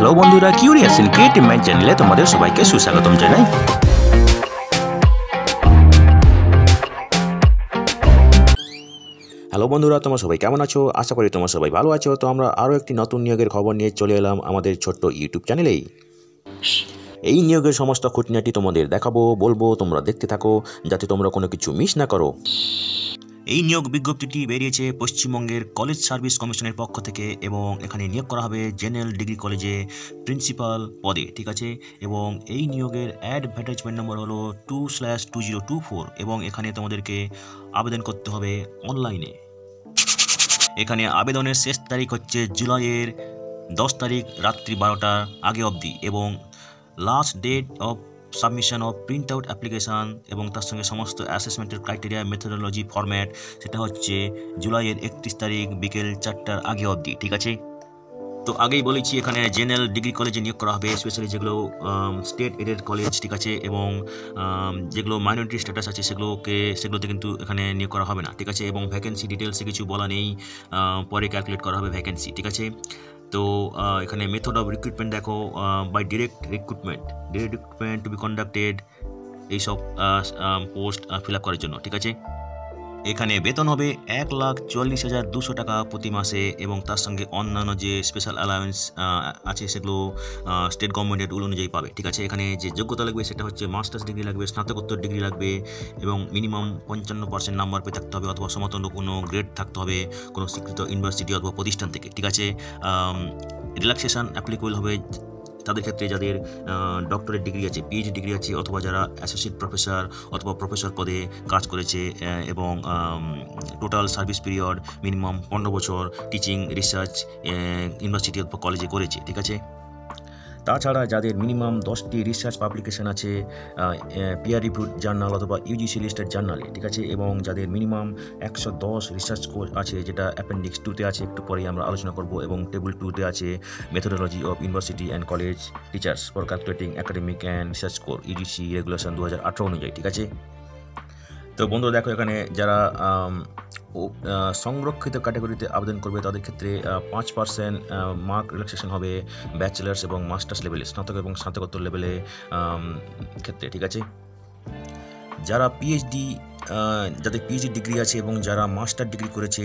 Hello বন্ধুরা, curious in creative mind চ্যানেলে তোমাদের সবাইকে সুস্বাগতম জানাই। হ্যালো বন্ধুরা, তোমরা সবাই কেমন আছো? আশা করি তোমরা সবাই ভালো আছো। তো আমরা আরও একটি নতুন নিয়োগের খবর নিয়ে চলে এলাম আমাদের ছোট্ট ইউটিউব চ্যানেলেই। এই নিয়োগের সমস্ত খুঁটিনাটি তোমাদের দেখাবো, বলবো, তোমরা দেখতে থাকো যাতে তোমরা কোনো কিছু মিস না করো। এই নিয়োগ বিজ্ঞপ্তিটি বেরিয়েছে পশ্চিমবঙ্গের কলেজ সার্ভিস কমিশনের পক্ষ থেকে এবং এখানে নিয়োগ করা হবে জেনারেল ডিগ্রি কলেজে প্রিন্সিপাল পদে, ঠিক আছে। এবং এই নিয়োগের অ্যাডভার্টাইজমেন্ট নম্বর হলো 2/2024 এবং এখানে তোমাদেরকে আবেদন করতে হবে অনলাইনে। এখানে আবেদনের শেষ তারিখ হচ্ছে জুলাইয়ের 10 তারিখ রাত্রি 12টার আগে অবধি এবং last date of submission of print out application এবং তার সঙ্গে সমস্ত অ্যাসেসমেন্টের ক্রাইটেরিয়া, মেথোডোলজি, ফরম্যাট সেটা হচ্ছে জুলাইয়ের 31 তারিখ বিকেল 4টার আগে অবধি, ঠিক আছে। তো আগেই বলেছি এখানে জেনারেল ডিগ্রি কলেজে নিয়োগ করা হবে, স্পেশালি যেগুলো স্টেট এডেড কলেজ, ঠিক আছে, এবং যেগুলো মাইনরিটি স্ট্যাটাস আছে সেগুলোতে কিন্তু এখানে নিয়োগ করা হবে না, ঠিক আছে। এবং ভ্যাকেন্সি ডিটেলসে কিছু বলা নেই, পরে ক্যালকুলেট করা হবে ভ্যাকেন্সি, ঠিক আছে। তো এখানে মেথড অফ রিক্রুটমেন্ট দেখো, by direct recruitment to be conducted, এইসব পোস্ট ফিল আপ করার জন্য, ঠিক আছে। এখানে বেতন হবে 1,44,200 টাকা প্রতি মাসে এবং তার সঙ্গে অন্যান্য যে স্পেশাল অ্যালাউন্স আছে সেগুলো স্টেট গভর্নমেন্টের রুল অনুযায়ী পাবে, ঠিক আছে। এখানে যে যোগ্যতা লাগবে সেটা হচ্ছে মাস্টার্স ডিগ্রি লাগবে, স্নাতকোত্তর ডিগ্রি লাগবে এবং মিনিমাম 55% নাম্বার পেয়ে থাকতে হবে অথবা সমতুল্য কোনো গ্রেড থাকতে হবে কোনো স্বীকৃত ইউনিভার্সিটি অথবা প্রতিষ্ঠান থেকে, ঠিক আছে। রিল্যাক্সেশন অ্যাপ্লিকেবল হবে তাদের ক্ষেত্রে যাদের ডক্টরেট ডিগ্রি আছে, পিএইচডি ডিগ্রি আছে অথবা যারা অ্যাসোসিয়েট প্রফেসর অথবা প্রফেসর পদে কাজ করেছে এবং টোটাল সার্ভিস পিরিয়ড মিনিমাম 15 বছর টিচিং রিসার্চ ইউনিভার্সিটি অথবা কলেজে করেছে, ঠিক আছে। তাছাড়া যাদের মিনিমাম 10টি রিসার্চ পাবলিকেশন আছে পিয়ার রিভিউড জার্নাল অথবা ইউজিসি লিস্টেড জার্নালে, ঠিক আছে, এবং যাদের মিনিমাম 110 রিসার্চ কোর্স আছে যেটা অ্যাপেন্ডিক্স 2-তে আছে, একটু পরেই আমরা আলোচনা করব, এবং টেবিল 2-তে আছে methodology of university and college teachers for calculating academic and research score UGC regulation 2018 অনুযায়ী, ঠিক আছে। তো বন্ধুরা দেখো, এখানে যারা সংরক্ষিত ক্যাটাগরিতে আবেদন করবে তাদের ক্ষেত্রে 5% মার্ক রিল্যাক্সেশন হবে ব্যাচেলার্স এবং মাস্টার্স লেভেলে, স্নাতক এবং স্নাতকোত্তর লেভেলে ক্ষেত্রে, ঠিক আছে। যারা যাদের পিএইচডি ডিগ্রি আছে এবং যারা মাস্টার ডিগ্রি করেছে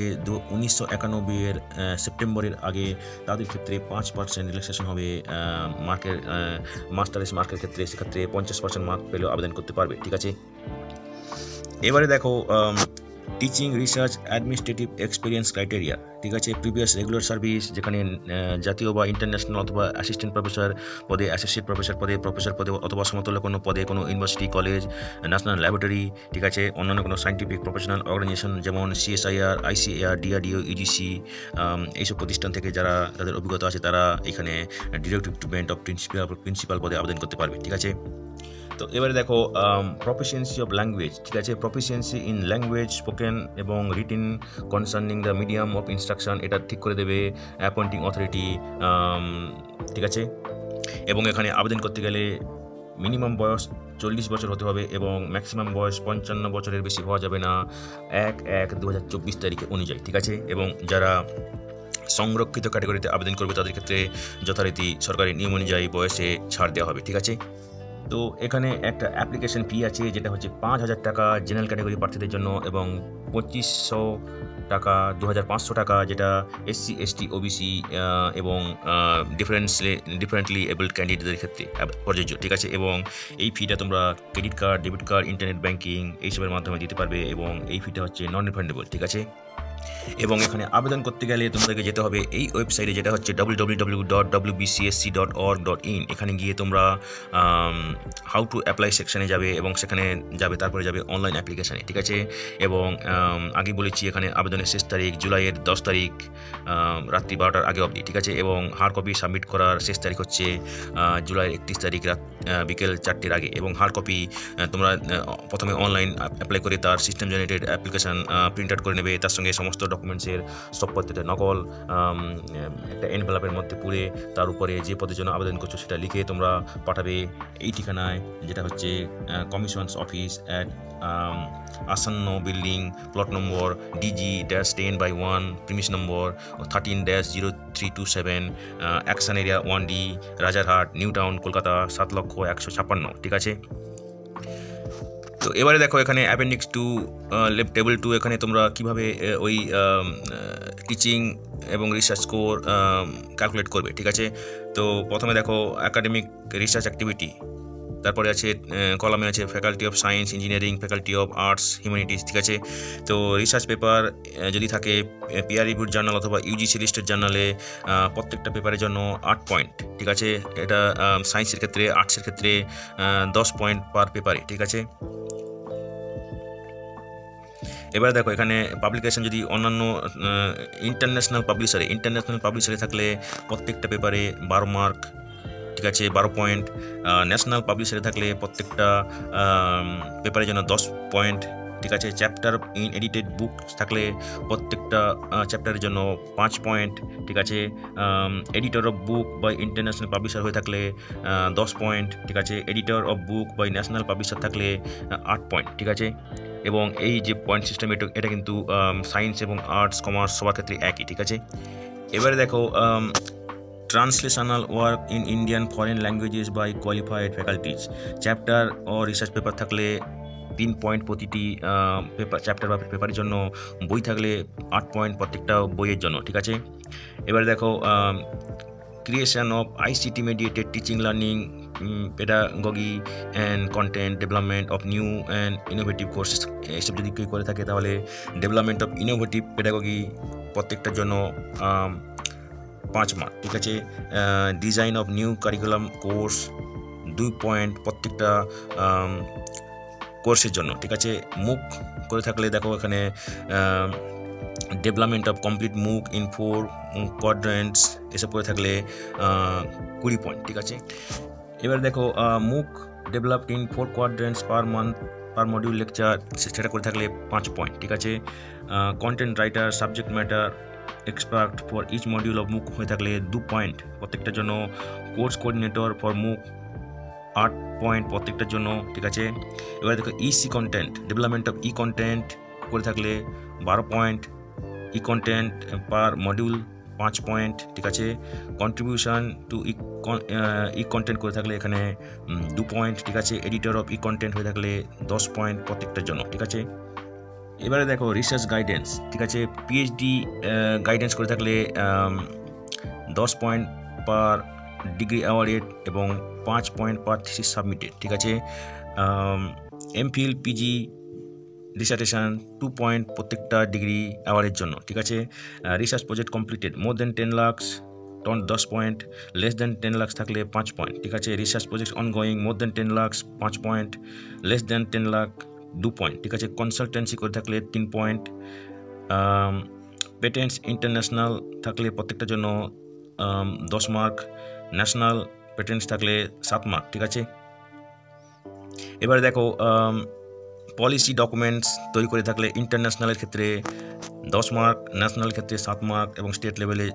1991 সেপ্টেম্বরের আগে তাদের ক্ষেত্রে 5% রিল্যাক্সেশন হবে মার্কের মাস্টার্স মার্কের ক্ষেত্রে, সেক্ষেত্রে 50% মার্ক পেলেও আবেদন করতে পারবে, ঠিক আছে। এবারে দেখো teaching research administrative experience criteria, ঠিক আছে। প্রিভিয়াস রেগুলার সার্ভিস, যেখানে জাতীয় বা ইন্টারন্যাশনাল অথবা অ্যাসিস্ট্যান্ট প্রফেসর পদে, অ্যাসোসিয়েট প্রফেসর পদে অথবা সমতুল্য কোনো পদে কোনো ইউনিভার্সিটি, কলেজ, ন্যাশনাল ল্যাবরেটরি, ঠিক আছে, অন্যান্য কোনো সায়েন্টিফিক প্রফেশনাল অর্গানাইজেশন যেমন CSIR, ICAR, DRDO, EGC এইসব প্রতিষ্ঠান থেকে যাদের অভিজ্ঞতা আছে তারা এখানে ডিরেক্ট রিক্রুটমেন্ট অফ প্রিন্সিপাল পদে আবেদন করতে পারবে, ঠিক আছে। তো এবারে দেখো প্রফিসিয়েন্সি অফ ল্যাঙ্গুয়েজ, ঠিক আছে, প্রফিসিয়েন্সি ইন ল্যাঙ্গুয়েজ স্পোকেন এবং written concerning the medium of instruction, এটা ঠিক করে দেবে অ্যাপয়েন্টিং অথরিটি, ঠিক আছে। এবং এখানে আবেদন করতে গেলে মিনিমাম বয়স 40 বছর হতে হবে এবং ম্যাক্সিমাম বয়স 55 বছরের বেশি হওয়া যাবে না 1/1/2024 তারিখে অনুযায়ী, ঠিক আছে। এবং যারা সংরক্ষিত ক্যাটাগরিতে আবেদন করবে তাদের ক্ষেত্রে যথারীতি সরকারি নিয়ম অনুযায়ী বয়সে ছাড় দেওয়া হবে, ঠিক আছে। তো এখানে একটা অ্যাপ্লিকেশন ফি আছে যেটা হচ্ছে 5,000 টাকা জেনারেল ক্যাটাগরি প্রার্থীদের জন্য এবং 2500 টাকা 2,500 টাকা যেটা SC ST OBC এবং ডিফারেন্টলি এবলড ক্যান্ডিডেটদের ক্ষেত্রে প্রযোজ্য, ঠিক আছে। এবং এই ফিটা তোমরা credit card, debit card, internet banking এইসবের মাধ্যমে দিতে পারবে এবং এই ফিটা হচ্ছে নন রিফান্ডেবল, ঠিক আছে। এবং এখানে আবেদন করতে গেলে তোমাদেরকে যেতে হবে এই ওয়েবসাইটে যেটা হচ্ছে www.wbcsc.org.in। এখানে গিয়ে তোমরা হাউ টু অ্যাপ্লাই সেকশানে যাবে এবং সেখানে যাবে, তারপরে যাবে অনলাইন অ্যাপ্লিকেশানে, ঠিক আছে। এবং আগে বলেছি এখানে আবেদনের শেষ তারিখ জুলাইয়ের 10 তারিখ রাত্রি 12টার আগে অবধি, ঠিক আছে। এবং হার্ড কপি সাবমিট করার শেষ তারিখ হচ্ছে জুলাইয়ের 31 তারিখ বিকেল 4টের আগে এবং হার্ড কপি তোমরা প্রথমে অনলাইন অ্যাপ্লাই করে তার system generated application print out করে নেবে, তার সঙ্গে সমস্ত সমস্ত ডকুমেন্টসের সব প্রত্যেকটা নকল একটা এনভেলপের মধ্যে পুরে তার উপরে যে পদের জন্য আবেদন করছো সেটা লিখে তোমরা পাঠাবে এই ঠিকানায়, যেটা হচ্ছে কমিশনস অফিস অ্যাট আসন্ন বিল্ডিং, প্লট নম্বর DG-10/1, প্রিমিস নম্বর 13-0327, action area 1D, Rajarhat, new town, Kolkata 7,156,000। ঠিক আছে, তো এবারে দেখো এখানে অ্যাপেন্ডিক্স 2 টেবিল 2, এখানে তোমরা কিভাবে ওই টিচিং এবং রিসার্চ স্কোর ক্যালকুলেট করবে। ঠিক আছে, তো প্রথমে দেখো একাডেমিক রিসার্চ অ্যাক্টিভিটি, তারপরে আছে কলামে আছে faculty of science, engineering, faculty of arts, humanities. ঠিক আছে, তো রিসার্চ পেপার যদি থাকে পিয়ার রিভিউড জার্নাল অথবা UGC লিস্টেড জার্নালে প্রত্যেকটা পেপারের জন্য 8 পয়েন্ট। ঠিক আছে, এটা সায়েন্সের ক্ষেত্রে, আর্টসের ক্ষেত্রে 10 পয়েন্ট পার পেপারে। ঠিক আছে, এবার দেখো এখানে পাবলিকেশন যদি অন্যান্য ইন্টারন্যাশনাল পাবলিশারে থাকলে প্রত্যেকটা পেপারে 12 মার্ক। ঠিক আছে, 12 পয়েন্ট। ন্যাশনাল পাবলিশারে থাকলে প্রত্যেকটা পেপারের জন্য 10 পয়েন্ট। ঠিক আছে, চ্যাপ্টার ইন এডিটেড বুক থাকলে প্রত্যেকটা চ্যাপ্টারের জন্য 5 পয়েন্ট। ঠিক আছে, editor of book by international publisher হয়ে থাকলে 10 পয়েন্ট। ঠিক আছে, editor of book by national publisher থাকলে 8 পয়েন্ট। ঠিক আছে, এবং এই যে পয়েন্ট সিস্টেম এটা কিন্তু সায়েন্স এবং আর্টস, কমার্স সবার ক্ষেত্রে একই। ঠিক আছে, এবারে দেখো translational work in Indian foreign languages by qualified faculties, chapter ও রিসার্চ পেপার থাকলে 3 পয়েন্ট প্রতিটি চ্যাপ্টার বা পেপারের জন্য, বই থাকলে 8 পয়েন্ট প্রত্যেকটা বইয়ের জন্য। ঠিক আছে, এবারে দেখো creation of ICT mediated teaching learning, pedagogy and content development of new and innovative courses, এইসব যদি কেউ করে থাকে তাহলে ডেভেলপমেন্ট অফ ইনোভেটিভ পেডাগগি প্রত্যেকটার জন্য 5 মার্ক। ঠিক আছে, design of new curriculum course 2 point প্রত্যেকটা কোর্সের জন্য। ঠিক আছে, মুক করে থাকলে দেখো এখানে ডেভেলপমেন্ট অফ কমপ্লিট মুক ইন 4 কোয়াড্রেন্টস এসব করে থাকলে 20 পয়েন্ট। ঠিক আছে, এবার দেখো MOOC developed in 4 quadrants per month per module lecture, সেটা করে থাকলে 5 পয়েন্ট। ঠিক আছে, content writer subject matter expert for each module of MOOC হয়ে থাকলে 2 পয়েন্ট প্রত্যেকটার জন্য। কোর্স কোঅর্ডিনেটর ফর মুক 8 পয়েন্ট প্রত্যেকটার জন্য। ঠিক আছে, এবার দেখো EC content development of content করে থাকলে 12 পয়েন্ট। কন্টেন্ট পার মডিউল 5 পয়েন্ট। ঠিক আছে, কন্ট্রিবিউশন টু কন্টেন্ট করে থাকলে এখানে 2 পয়েন্ট। ঠিক আছে, এডিটর অফ কন্টেন্ট হয়ে থাকলে 10 পয়েন্ট প্রত্যেকটার জন্য। ঠিক আছে, এবারে দেখো রিসার্চ গাইডেন্স। ঠিক আছে, PhD গাইডেন্স করে থাকলে 10 পয়েন্ট পার ডিগ্রি অ্যাওয়ার্ডেড এবং 5 পয়েন্ট পার থিসিস সাবমিটেড। ঠিক আছে, MPhil PG ডিসার্টেশন 2 পয়েন্ট প্রত্যেকটা ডিগ্রি অ্যাওয়ার্ডের জন্য। ঠিক আছে, রিসার্চ প্রজেক্ট কমপ্লিটেড মোর than 10 lakhs 10 point, less than 10 lakhs থাকলে 5 পয়েন্ট। ঠিক আছে, রিসার্চ প্রজেক্ট অনগোয়িং মোর than 10 lakhs 5 point, less than 10 lakh 2 point. ঠিক আছে, কনসালটেন্সি করে থাকলে 3 পয়েন্ট, পেটেন্টস ইন্টারন্যাশনাল থাকলে প্রত্যেকটার জন্য 10 মার্ক, ন্যাশনাল পেটেন্টস থাকলে 7 মার্ক। ঠিক আছে, এবারে দেখো পলিসি ডকুমেন্টস তৈরি করে থাকলে ইন্টারন্যাশনালের ক্ষেত্রে 10 মার্ক, ন্যাশনাল ক্ষেত্রে 7 মার্ক এবং স্টেট লেভেলে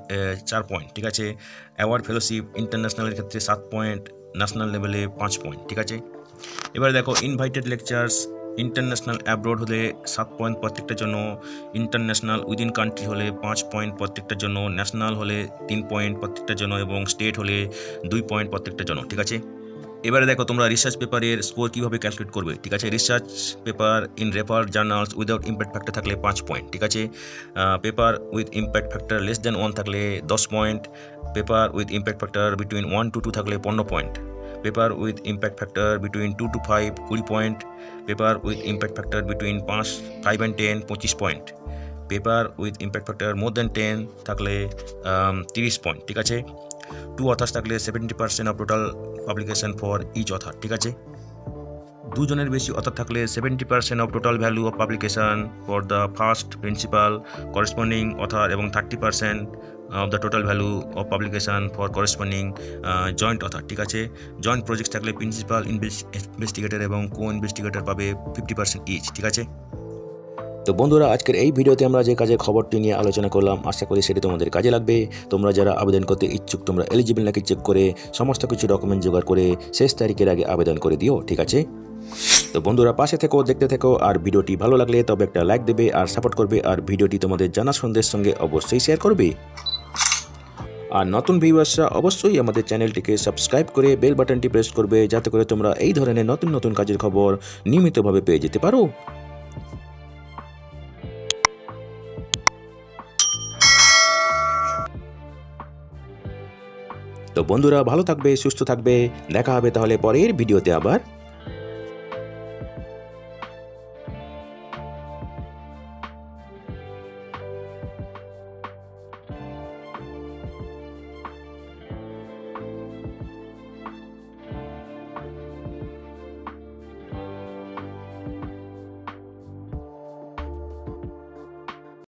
4 পয়েন্ট। ঠিক আছে, অ্যাওয়ার্ড ফেলোশিপ ইন্টারন্যাশনালের ক্ষেত্রে 7 পয়েন্ট, ন্যাশনাল লেভেলে 5 পয়েন্ট। ঠিক আছে, এবারে দেখো ইনভাইটেড লেকচার্স ইন্টারন্যাশনাল অ্যাব্রড হলে 7 পয়েন্ট প্রত্যেকটার জন্য, ইন্টারন্যাশনাল উইদিন কান্ট্রি হলে 5 পয়েন্ট প্রত্যেকটার জন্য, ন্যাশনাল হলে 3 পয়েন্ট প্রত্যেকটার জন্য এবং স্টেট হলে 2 পয়েন্ট প্রত্যেকটার জন্য। ঠিক আছে, এবারে দেখো তোমরা রিসার্চ পেপারের স্কোর কীভাবে ক্যালকুলেট করবে। ঠিক আছে, research paper in refer journals without impact factor থাকলে 5 পয়েন্ট। ঠিক আছে, paper with impact factor less than 1 থাকলে 10 point, paper with impact factor between 1 to 2 থাকলে 15 point, paper with impact factor between 2 to 5 20 point, paper with impact factor between 5 and 10 25 point, paper with impact factor more than 10 থাকলে 30 point. ঠিক আছে, 2 authors থাকলে 70% of total publication for each author. ঠিক আছে, 2 জনের বেশি author থাকলে 70% of total value of publication for the first principal corresponding author এবং 30% of the total value of publication for corresponding joint author. ঠিক আছে, জয়েন্ট প্রজেক্ট থাকলে প্রিন্সিপাল ইনভেস্টিগেটর এবং কো ইনভেস্টিগেটর পাবে 50% ইচ। ঠিক আছে, তো বন্ধুরা, আজকের এই ভিডিওতে আমরা যে কাজের খবরটি নিয়ে আলোচনা করলাম, আশা করি সেটি তোমাদের কাজে লাগবে। তোমরা যারা আবেদন করতে ইচ্ছুক, তোমরা এলিজিবল নাকি চেক করে সমস্ত কিছু ডকুমেন্ট জোগাড় করে শেষ তারিখের আগে আবেদন করে দিও, ঠিক আছে? তো বন্ধুরা, পাশে থেকো, দেখতে থেকো, আর ভিডিওটি ভালো লাগলে তবে একটা লাইক দেবে আর সাপোর্ট করবে, আর ভিডিওটি তোমাদের জানা সন্দেহের সঙ্গে অবশ্যই শেয়ার করবে। আর নতুন ভিউয়ার্সরা অবশ্যই আমাদের চ্যানেলটিকে সাবস্ক্রাইব করে বেল বাটনটি প্রেস করবে, যাতে করে তোমরা এই ধরনের নতুন নতুন কাজের খবর নিয়মিতভাবে পেয়ে যেতে পারো। তো বন্ধুরা, ভালো থাকবে, সুস্থ থাকবে, দেখা হবে তাহলে পরের ভিডিওতে আবার।